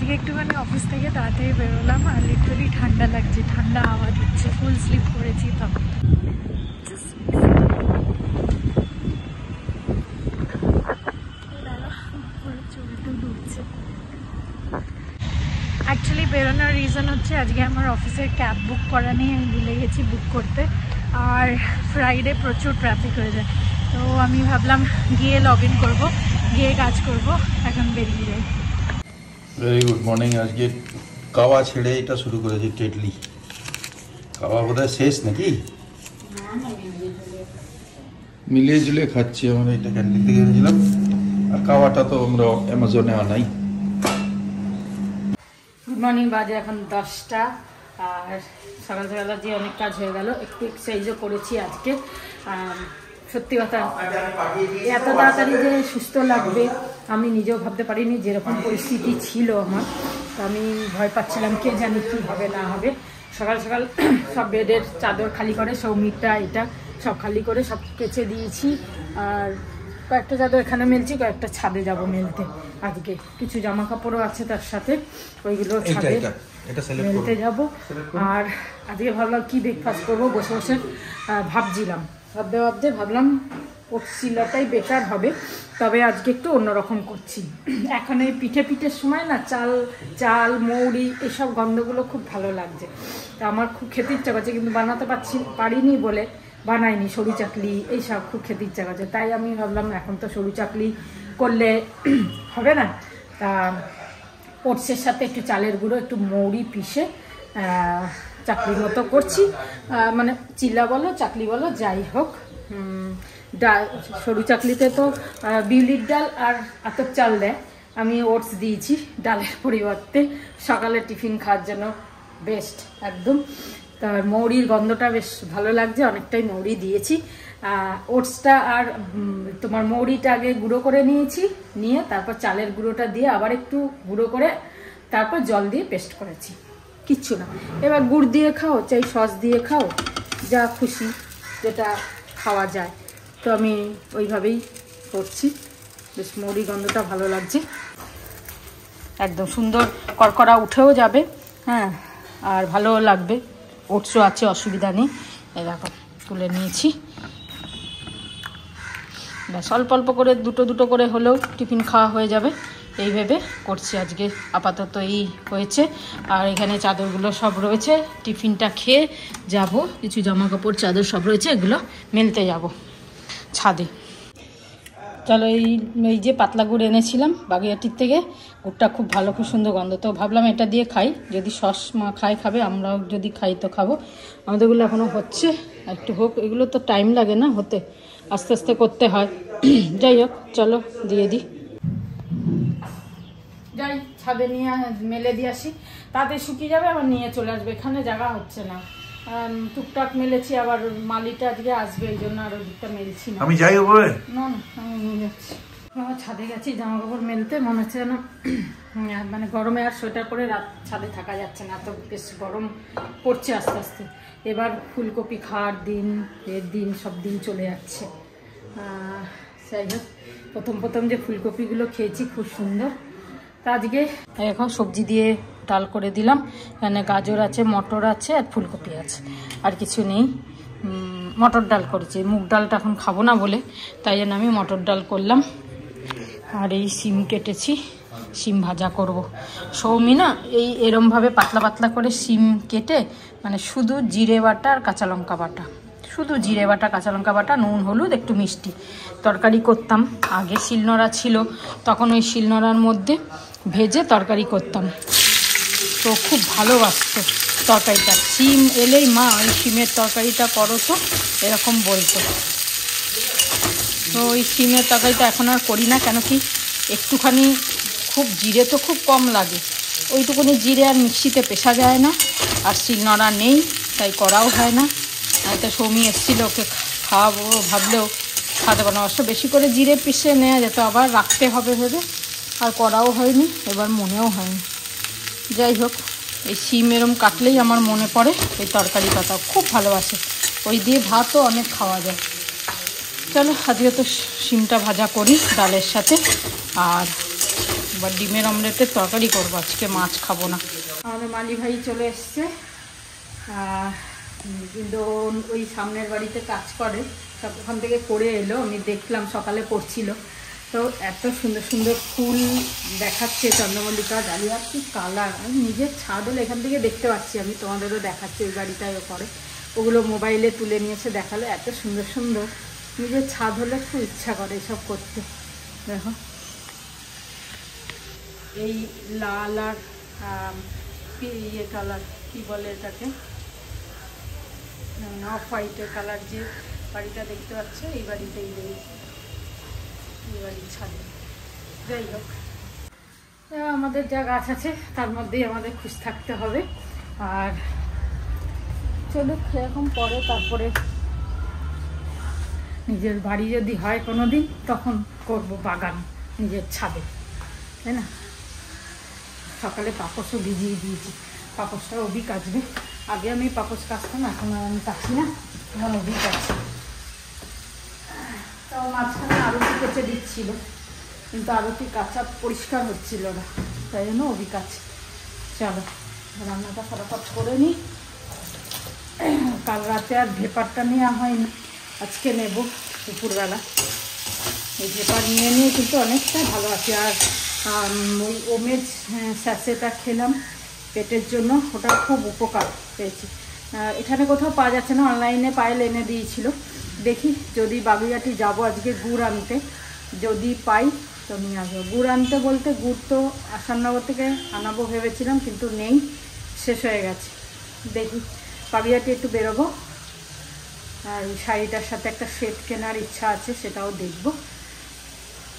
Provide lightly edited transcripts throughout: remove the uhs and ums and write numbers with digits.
আজকে একটুখানি অফিস থেকে তাড়াতাড়ি বেরোলাম আর লিটারালি ঠান্ডা লাগছে, ঠান্ডা হাওয়া দিচ্ছে, ফুল স্লিপ করেছি তো। অ্যাকচুয়ালি বেরোনোর রিজন হচ্ছে আজকে আমার অফিসের ক্যাব বুক করা নেই, আমি ভুলে গেছি বুক করতে। আর ফ্রাইডে প্রচুর ট্রাফিক হয়ে যায়, তো আমি ভাবলাম গিয়ে লগ ইন করবো, গিয়ে কাজ করব। এখন বেরিয়ে যাই। Very good morning. আজকে কাওয়া ছেড়ে এটা শুরু করেছি টেটলি। কাওয়া বোধহয় শেষ নাকি? মিলিয়ে ঝুলিয়ে খাচ্ছি। আমরা এটা ক্যান্টিন থেকে এনেছিলাম, আর কাওয়াটা তো আমরা অ্যামাজনে আনাই। গুড মর্নিং, বাজে এখন 10টা। আর সকাল সকাল যে অনেক কাজ হয়ে গেল, একটু এক্সারসাইজও করেছি আজকে। সত্যি কথা, এত তাড়াতাড়ি যে সুস্থ লাগবে আমি নিজেও ভাবতে পারিনি। যেরকম পরিস্থিতি ছিল আমার, তো আমি ভয় পাচ্ছিলাম কে জানি কী হবে না হবে। সকাল সকাল সব বেডের চাদর খালি করে, সৌমিটা এটা সব খালি করে সব কেচে দিয়েছি। আর কয়েকটা চাদর এখানে মেলছি, কয়েকটা ছাদে যাব মেলতে। আজকে কিছু জামা কাপড়ও আছে তার সাথে, ওইগুলো ছাদে মেলতে যাব। আর আজকে ভাবলাম কি ব্রেকফাস্ট করবো, বসে বসে ভাবছিলাম। ভাবতে ভাবলাম ওটসিলাটাই বেটার হবে, তবে আজকে একটু অন্যরকম করছি। এখন এই পিঠের সময় না চাল মৌরি এইসব গন্ধগুলো খুব ভালো লাগছে, তা আমার খুব খেতে ইচ্ছা করছে, কিন্তু বানাতে পারিনি বলে বানাইনি। সরু চাকলি এইসব খুব খেতে ইচ্ছা করছে, তাই আমি ভাবলাম এখন তো সরু চাকলি করলে হবে না, তা ওটসের সাথে একটু চালের গুঁড়ো একটু মৌরি পিষে চাকলির মতো করছি। মানে চিল্লা বলো চাকলি বলো যাই হোক, ডাল সরু চাকলিতে তো বিউলির ডাল আর আতপ চাল দেয়, আমি ওটস দিয়েছি ডালের পরিবর্তে, সকালে টিফিন খাওয়ার জন্য বেস্ট একদম। তার মৌরির গন্ধটা বেশ ভালো লাগছে, অনেকটাই মৌরি দিয়েছি। ওটসটা আর তোমার মৌরিটা আগে গুঁড়ো করে নিয়ে তারপর চালের গুঁড়োটা দিয়ে আবার একটু গুঁড়ো করে তারপর জল দিয়ে পেস্ট করেছি, কিচ্ছু না। এবার গুড় দিয়ে খাও চাই সস দিয়ে খাও, যা খুশি যেটা খাওয়া যায়, তো আমি ওইভাবেই করছি। বেশ মৌরি গন্ধটা ভালো লাগছে, একদম সুন্দর কড়কড়া উঠেও যাবে, হ্যাঁ, আর ভালোও লাগবে। ওটসও আছে, অসুবিধা নেই। এই দেখো তুলে নিয়েছি, ব্যাস অল্প অল্প করে দুটো করে হলেও টিফিন খাওয়া হয়ে যাবে, এই ভেবে করছি আজকে। আপাতত এই হয়েছে, আর এখানে চাদরগুলো সব রয়েছে, টিফিনটা খেয়ে যাব। কিছু জামা কাপড় চাদর সব রয়েছে, এগুলো মেলতে যাব ছাদে। চলো, এই যে পাতলা গুড় এনেছিলাম বাগিয়াটির থেকে, গুড়টা খুব ভালো, খুব সুন্দর গন্ধ, তো ভাবলাম এটা দিয়ে খাই। যদি সস মা খাবে, আমরাও যদি খাই তো খাবো। আমাদেরগুলো এখনও হচ্ছে, একটু হোক, এগুলো তো টাইম লাগে না হতে, আস্তে আস্তে করতে হয়। যাই হোক চলো দিয়ে দিই, যাই ছাদে নিয়ে মেলে দিয়ে আসি, তাতে শুকিয়ে যাবে, আবার নিয়ে চলে আসবে। এখানে জায়গা হচ্ছে না, টুকটাক মেলেছি, আবার মালিটা আজকে আসবে, এই জন্য আর ওদিকটা মেলছি না। আমি যাই উপরে, না আমি নিয়ে যাচ্ছি। ছাদে গেছি জামা কাপড় মেলতে, মনে হচ্ছে না মানে গরমে আর সোয়েটার পরে রাত ছাদে থাকা যাচ্ছে না, তো বেশ গরম পড়ছে আস্তে আস্তে। এবার ফুলকপি খাওয়ার দিন, এর দিন, সব দিন চলে যাচ্ছে। যাই হোক, প্রথম যে ফুলকপিগুলো খেয়েছি খুব সুন্দর। তা আজকে এখন সবজি দিয়ে ডাল করে দিলাম, এখানে গাজর আছে, মটর আছে, আর ফুলকপি আছে, আর কিছু নেই। মটর ডাল করেছি, মুগ ডালটা এখন খাবো না বলে, তাই জন্য আমি মটর ডাল করলাম। আর এই শিম কেটেছি, শিম ভাজা করব। সৌমি না এরমভাবে পাতলা পাতলা করে শিম কেটে, মানে শুধু জিরে বাটা আর কাঁচা লঙ্কা বাটা, শুধু জিরে বাটা কাঁচা লঙ্কা বাটা, নুন হলুদ একটু মিষ্টি তরকারি করতাম। আগে শিলনোড়া ছিল, তখন ওই শিলনোড়ার মধ্যে ভেজে তরকারি করতাম, তো খুব ভালোবাসতো তরকারিটা। শিম এলেই মা ওই শিমের তরকারিটা করো তো এরকম বলতো, তো ওই শিমের তরকারিটা এখন আর করি না, কেন কি একটুখানি খুব জিরে তো খুব কম লাগে, ওইটুকুনি জিরে আর মিক্সিতে পেশা যায় না, আর শিলনোড়া নেই তাই করাও হয় না। তো সৌমি এসেছিলো, ওকে খাওয়াবো ভাবলেও খাওয়াতে পারলাম, অবশ্য বেশি করে জিরে পিষে নেওয়া যেত, আবার রাখতে হবে ভেবে আর করাও হয়নি, এবার মনেও হয়নি। যাই হোক, এই শিম এরম কাটলেই আমার মনে পড়ে এই তরকারি কথা, খুব ভালোবাসে, ওই দিয়ে ভাতও অনেক খাওয়া যায়। চলো আজকে তো শিমটা ভাজা করি ডালের সাথে, আর বা ডিমের অমলেটের তরকারি করবো আজকে, মাছ খাবো না। আমাদের মালি ভাই চলে এসছে, কিন্তু ওই সামনের বাড়িতে কাজ করে, সব ওখান থেকে করে এলো, আমি দেখলাম সকালে পড়ছিল। তো এত সুন্দর সুন্দর ফুল দেখাচ্ছে, চন্দ্রমল্লিকা, ডালিয়া, কি কালার। আমি নিজের ছাদ হলে এখান থেকে দেখতে পাচ্ছি, আমি তোমাদেরও দেখাচ্ছি, ওই বাড়িটায় করে ওগুলো মোবাইলে তুলে নিয়েছে, দেখালো এত সুন্দর সুন্দর। নিজের ছাদ হলে খুব ইচ্ছা করে এসব করতে। দেখো এই লাল আর ইয়ে কালার, কি বলে এটাকে, অফ হোয়াইটের কালার যে বাড়িটা দেখতে পাচ্ছ, এই বাড়িতেই রয়েছে, এই বাড়ির ছাদে। যাই হোক, আমাদের যা গাছ আছে তার মধ্যেই আমাদের খুশ থাকতে হবে। আর চলুক এরকম পরে, তারপরে নিজের বাড়ি যদি হয় কোনো দিন, তখন করব বাগান নিজের ছাদে, তাই না? সকালে পাপোশও ভিজিয়ে দিয়েছি, পাপোশটা অবি কাচবে। আগে আমি পাপোশ কাচতাম, এখন আর আমি কাছি না, এখন অবি কাটছি। তাও মাঝখানে আরতি কেচে দিচ্ছিল, কিন্তু আরতি কাঁচা পরিষ্কার হচ্ছিল না, তাই জন্য অবি কাছে। চলো রান্নাটা ফটাফট করে নিই। কাল রাতে আর ভেপারটা নেওয়া হয়নি, আজকে নেব দুপুরবেলা। এই ভেপার নিয়ে কিন্তু অনেকটা ভালো আছে। আর ওই ওমেজ স্যাসেটা খেলাম পেটের জন্য, ওটা খুব উপকার পেয়েছি। এখানে কোথাও পাওয়া যাচ্ছে না, অনলাইনে পায়েল এনে দিয়েছিল। দেখি যদি বাগুইয়াটি যাবো আজকে গুড় আনতে, যদি পাই তো নিয়ে আসবো। গুড় আনতে বলতে গুড় তো আসাননগর থেকে আনাবো ভেবেছিলাম, কিন্তু নেই, শেষ হয়ে গেছে। দেখি বাগুইয়াটি একটু বেরোবো, আর শাড়িটার সাথে একটা সেট কেনার ইচ্ছা আছে, সেটাও দেখবো।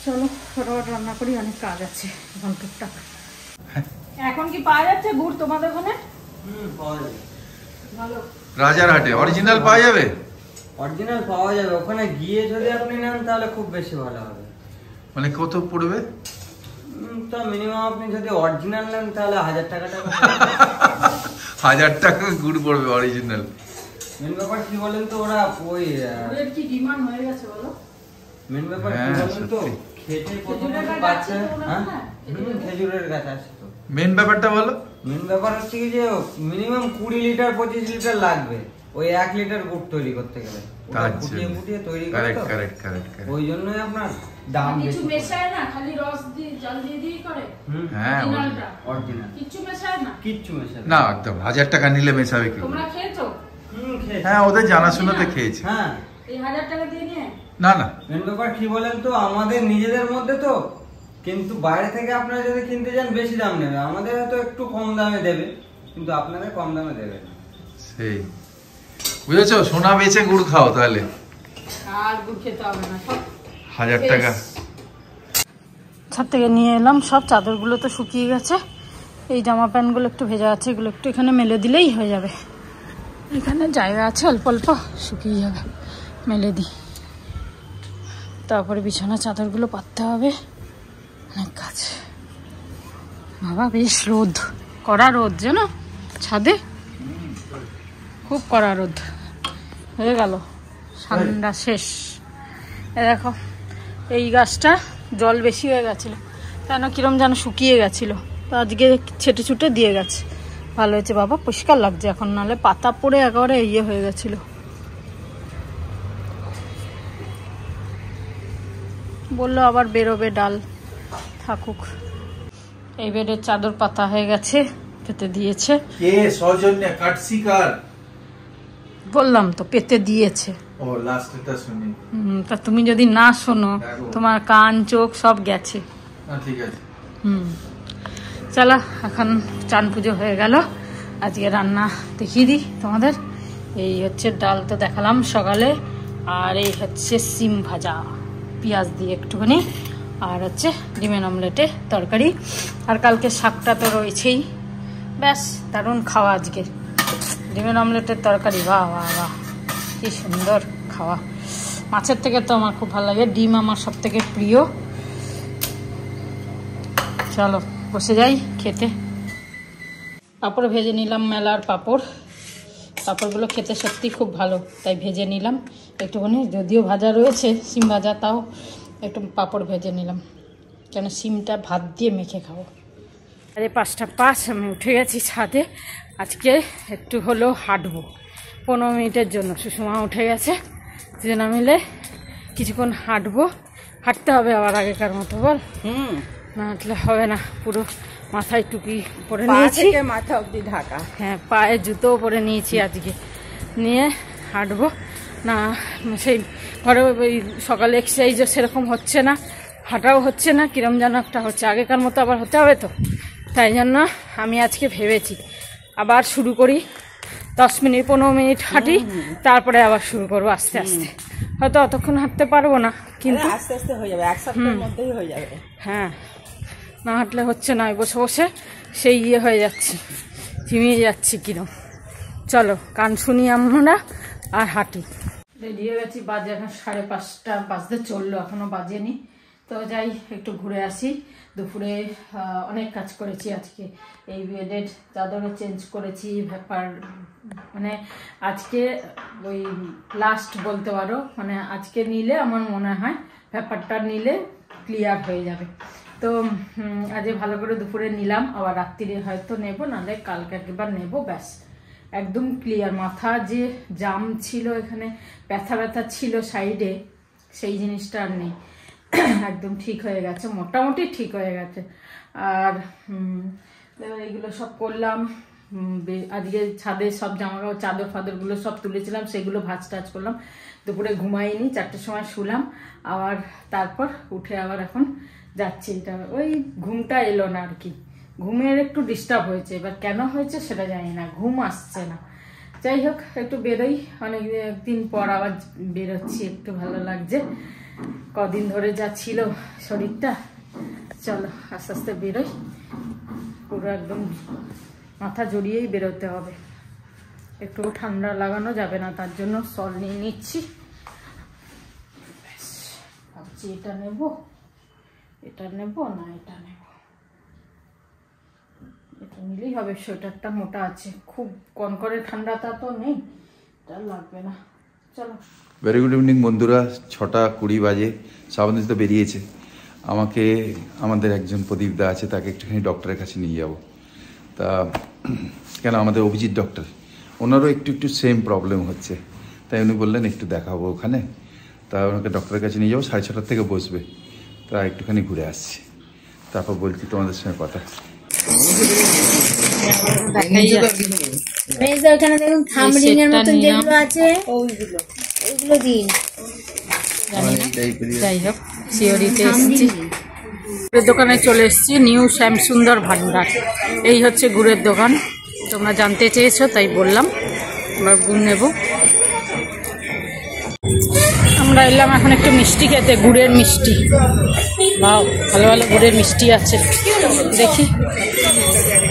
চলো ফটাফট রান্না করি, অনেক কাজ আছে এখন টুকটাক। এখন কি পাওয়া যাচ্ছে গুড় তোমাদের ওখানে? পাওয়া যাবে। ভালো রাজারহাটে অরিজিনাল পাওয়া যাবে? অরিজিনাল পাওয়া যাবে, ওখানে গিয়ে যদি আপনি নেন তাহলে খুব বেশি ভালো হবে। মানে কত পড়বে? তা মিনিমাম আপনি যদি অরিজিনাল নেন তাহলে 1000 টাকা। 1000 টাকা গুড় পড়বে অরিজিনাল। মেন ব্যাপার কি বলেন তো, ওরা ওই কি ডিমান্ড হয়ে গেছে বলো? মেন ব্যাপার কি বলেন তো, খেতে প্রথমে পাচ্ছে। হ্যাঁ খেজুরের গাছ আছে তো। মেন ব্যাপারটা বলো। মেন ব্যাপার হচ্ছে কি যে মিনিমাম 20 লিটার 25 লিটার লাগবে ওই 1 লিটার গুড় তৈরি করতে গেলে। ফুটিয়ে তৈরি করে তো, ওই জন্যই আপনার দাম বেশি। কিছু মেশায় না, খালি রস দিয়ে জল দিয়ে করে। হ্যাঁ অরিজিনাল, কিছু মেশায় না, কিচ্ছু মেশায় না। একদম 1000 টাকা নিলে মেশাবে কি? তোমরা খেয়েছো? হ্যাঁ ওদের জানাশোনাতে খেয়েছি। হ্যাঁ এই 1000 টাকা দিয়ে নিয়ে না না। মেন ব্যাপার কি বলেন তো, আমাদের নিজেদের মধ্যে তো, কিন্তু বাইরে থেকে আপনারা যদি কিনতে যান বেশি দাম নেবে, আমাদের হয়তো একটু কম দামে দেবে, কিন্তু আপনাদের কম দামে দেবে না। সেই বুঝেছো, সোনা বেচে গুড় খাও তাহলে। আর গুড় খেতে হবে না, সব 1000 টাকা। ছাদ থেকে নিয়ে এলাম সব, চাদরগুলো তো শুকিয়ে গেছে, এই জামা প্যান্টগুলো একটু ভেজা আছে, এগুলো একটু এখানে মেলে দিলেই হয়ে যাবে। এখানে জায়গা আছে অল্প অল্প, শুকিয়ে যাবে, মেলে দিই। তারপরে বিছানা চাদরগুলো পাততে হবে, অনেক কাজ। বাবা বেশ রোদ, কড়া রোদ জানো, ছাদে খুব কড়া রোদ। হয়ে গেল ঠান্ডা শেষ। এ দেখো এই গাছটা জল বেশি হয়ে গেছিলো, কেন কিরম যেন শুকিয়ে গেছিলো, তো আজকে ছেটে ছুটে দিয়ে গেছে, ভালো হয়েছে বাবা, পরিষ্কার লাগছে এখন, নাহলে পাতা পড়ে একেবারে ইয়ে হয়ে গেছিলো। বললো আবার বেরোবে ডাল, থাকুক। এই বেডের চাদর পাতা হয়ে গেছে, পেতে দিয়েছে। কে সৌজন্য কাটসিকার? বললাম তো পেতে দিয়েছে। ও লাস্টটা শুনি। তা তুমি যদি না শোনো, তোমার কান চোখ সব গেছে। ঠিক আছে। চলো এখন চান পুজো হয়ে গেল, আজকে রান্না দেখিয়ে দিই তোমাদের। এই হচ্ছে ডাল তো দেখালাম সকালে, আর এই হচ্ছে সিম ভাজা পেঁয়াজ দিয়ে একটুখানি, আর হচ্ছে ডিমের অমলেটে তরকারি, আর কালকে শাকটা তো রয়েছেই। ব্যাস দারুণ খাওয়া আজকে, ডিমের অমলেটের তরকারি, বাহ বাহ বাহ কি সুন্দর খাওয়া। মাছের থেকে তো আমার খুব ভালো লাগে, ডিম আমার সব থেকে প্রিয়। চলো বসে যাই খেতে। পাঁপড় ভেজে নিলাম, মেলার পাঁপড়, পাঁপড়গুলো খেতে সত্যি খুব ভালো, তাই ভেজে নিলাম একটুখানি, যদিও ভাজা রয়েছে সিম ভাজা, তাও একটু পাঁপড় ভেজে নিলাম। কেন সিমটা ভাত দিয়ে মেখে খাবো। আরে 5:05 আমি উঠে গেছি ছাদে। আজকে একটু হলেও হাঁটবো 15 মিনিটের জন্য। সুষমা উঠে গেছে, দুজনে মিলে কিছুক্ষণ হাঁটবো। হাঁটতে হবে আবার আগেকার মতো, বল? না হাঁটলে হবে না। পুরো মাথায় টুপি পরে নিয়েছি, মাথা অবধি ঢাকা। হ্যাঁ, পায়ে জুতোও পরে নিয়েছি আজকে। নিয়ে হাঁটবো না, সেই ঘরে ওই সকালে এক্সারসাইজও সেরকম হচ্ছে না, হাঁটাও হচ্ছে না, কিরম যেন একটা হচ্ছে। আগেকার মতো আবার হতে হবে তো, তাই জন্য আমি আজকে ভেবেছি আবার শুরু করি। 10 মিনিট 15 মিনিট হাঁটি, তারপরে আবার শুরু করবো আস্তে আস্তে। হয়তো অতক্ষণ হাঁটতে পারবো না, কিন্তু আস্তে আস্তে হয়ে যাবে, এক সপ্তাহের মধ্যেই হয়ে যাবে। হ্যাঁ, না হাঁটলে হচ্ছে না, বসে বসে সেই হয়ে যাচ্ছি, ঝিমিয়ে যাচ্ছি কিরম। চলো গান শুনি আমরা আর হাঁটি। রেডি হয়ে গেছি, বাজে এখন 5:30 বাজতে চললো, এখনো বাজেনি। তো যাই একটু ঘুরে আসি। দুপুরে অনেক কাজ করেছি আজকে। এই বেডের চাদরও চেঞ্জ করেছি, ব্যাপার মানে আজকে ওই লাস্ট বলতে পারো, মানে আজকে নিলে আমার মনে হয় ব্যাপারটা নিলে ক্লিয়ার হয়ে যাবে। তো আজ ভালো করে দুপুরে নিলাম, আবার রাত্রিরে হয়তো নেবো, নাহলে কালকে একবার নেবো, ব্যাস একদম ক্লিয়ার। মাথা যে জাম ছিল, এখানে ব্যথা ব্যথা ছিল সাইডে, সেই জিনিসটা আর নেই, একদম ঠিক হয়ে গেছে, মোটামুটি ঠিক হয়ে গেছে। আর এগুলো সব করলাম আজকে। ছাদে সব জামা কাপড় চাদর ফাদরগুলো সব তুলেছিলাম, সেগুলো ভাজ টাজ করলাম। দুপুরে ঘুমাইনি, 4টার সময় শুলাম, আবার তারপর উঠে আবার এখন যাচ্ছি। এটা ওই ঘুমটা এলো না আর কি, ঘুমের একটু ডিস্টার্ব হয়েছে। এবার কেন হয়েছে সেটা জানি না, ঘুম আসছে না। যাই হোক, একটু বেরোই, অনেক দিন পর আবার বেরোচ্ছি, একটু ভালো লাগছে। কদিন ধরে যা ছিল শরীরটা, চলো আস্তে আস্তে বেরোই। পুরো একদম মাথা জড়িয়েই বেরোতে হবে, একটু ঠান্ডা লাগানো যাবে না, তার জন্য সল নিয়ে নিচ্ছি। ভাবছি এটা নেব, এটা নেব না এটা নেব, এটা নিলেই হবে। সোয়েটারটা মোটা আছে, খুব কনকনে ঠান্ডাটা তো নেই, এটা লাগবে না। চলো। ভেরি গুড ইভিনিং বন্ধুরা, 6:20 বাজে। শ্রাবন্তী তো বেরিয়েছে, আমাকে আমাদের একজন প্রদীপদা আছে, তাকে একটুখানি ডক্টরের কাছে নিয়ে যাব। তা কেন, আমাদের অভিজিৎ ডক্টর, ওনারও একটু সেম প্রবলেম হচ্ছে, তাই উনি বললেন একটু দেখাবো ওখানে। তা ওনাকে ডক্টরের কাছে নিয়ে যাবো, 6:30 থেকে বসবে। তা একটুখানি ঘুরে আসছি, তারপর বলছি তোমাদের সঙ্গে কথা। ওখানে দেখুন থামরিং এর মতন যেগুলো আছে ওইগুলো দিন। যাই হোক, সিওরিতে এসেছি, গুড়ের দোকানে চলে এসেছি, নিউ শ্যামসুন্দর ভান্ডার। এই হচ্ছে গুড়ের দোকান, তোমরা জানতে চেয়েছো তাই বললাম। আমরা গুড় নেব। আমরা এলাম এখন একটু মিষ্টি খেতে, গুড়ের মিষ্টি। বাহ, ভালো ভালো গুড়ের মিষ্টি আছে, দেখি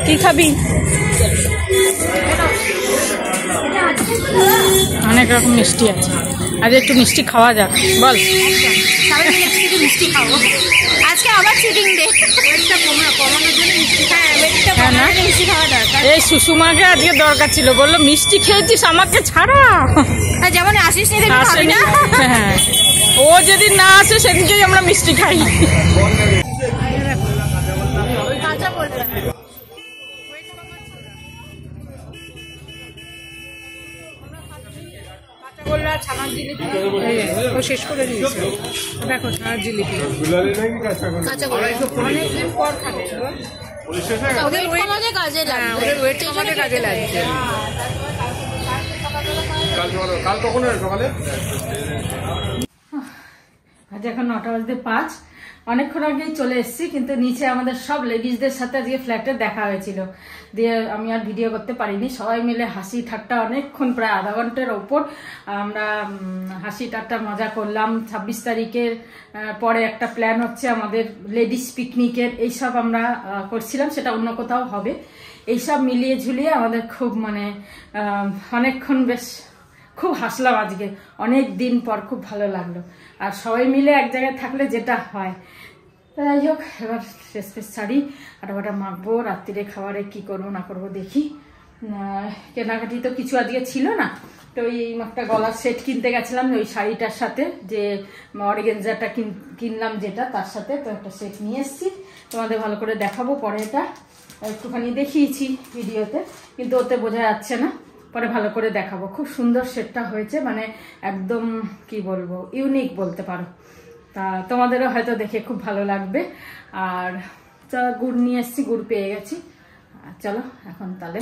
কি খাবি। অনেক রকম মিষ্টি আছে, আজ একটু মিষ্টি খাওয়া যাক, বল? মিষ্টি খাবো আজকে, আবার চিটিং ডে, কমানোর জন্য মিষ্টি খাওয়া দরকার। এই সুষমাকে আজকে দরকার ছিল, বললো মিষ্টি খেয়েছিস আমাকে ছাড়া, যেমন আসিস না। হ্যাঁ, ও যদি না আসে সেদিনকেই আমরা মিষ্টি খাই। শেষ করে দিয়েছে, দেখো ছানার জিলিপি অনেকদিন পর খাবে, ওদের ওয়েট কমাতে কাজে লাগছে। আজ এখন 9:05, অনেকক্ষণ আগেই চলে এসেছি, কিন্তু নিচে আমাদের সব লেডিসদের সাথে আজকে ফ্ল্যাটে দেখা হয়েছিল, দিয়ে আমি আর ভিডিও করতে পারিনি। সবাই মিলে হাসি ঠাট্টা অনেকক্ষণ, প্রায় আধা ঘন্টার ওপর আমরা হাসি ঠাট্টা মজা করলাম। 26 তারিখের পরে একটা প্ল্যান হচ্ছে আমাদের লেডিস পিকনিকের, এইসব আমরা করছিলাম, সেটা অন্য কোথাও হবে। এইসব মিলিয়ে ঝুলিয়ে আমাদের খুব মানে অনেকক্ষণ বেশ খুব হাসলাম আজকে, অনেক দিন পর, খুব ভালো লাগলো। আর সবাই মিলে এক জায়গায় থাকলে যেটা হয়। যাই হোক, এবার ফ্রেশ ছাড়ি, আটাবাটা মাখবো, রাত্রিরে খাবারে কি করবো না করবো দেখি। কেনাকাটি তো কিছু আজকে ছিল না, তো এই একটা গলার সেট কিনতে গেছিলাম ওই শাড়িটার সাথে, যে অর্গানজাটা কিনলাম যেটা তার সাথে, তো একটা সেট নিয়ে এসেছি, তোমাদের ভালো করে দেখাবো পরে। এটা একটুখানি দেখিয়েছি ভিডিওতে, কিন্তু ওতে বোঝা যাচ্ছে না, পরে ভালো করে দেখাবো। খুব সুন্দর সেটটা হয়েছে, মানে একদম কি বলবো, ইউনিক বলতে পারো। তা তোমাদেরও হয়তো দেখে খুব ভালো লাগবে। আর গুড় নিয়ে এসেছি, গুড় পেয়ে গেছি। চলো এখন তাহলে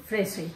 ফ্রেশ হই।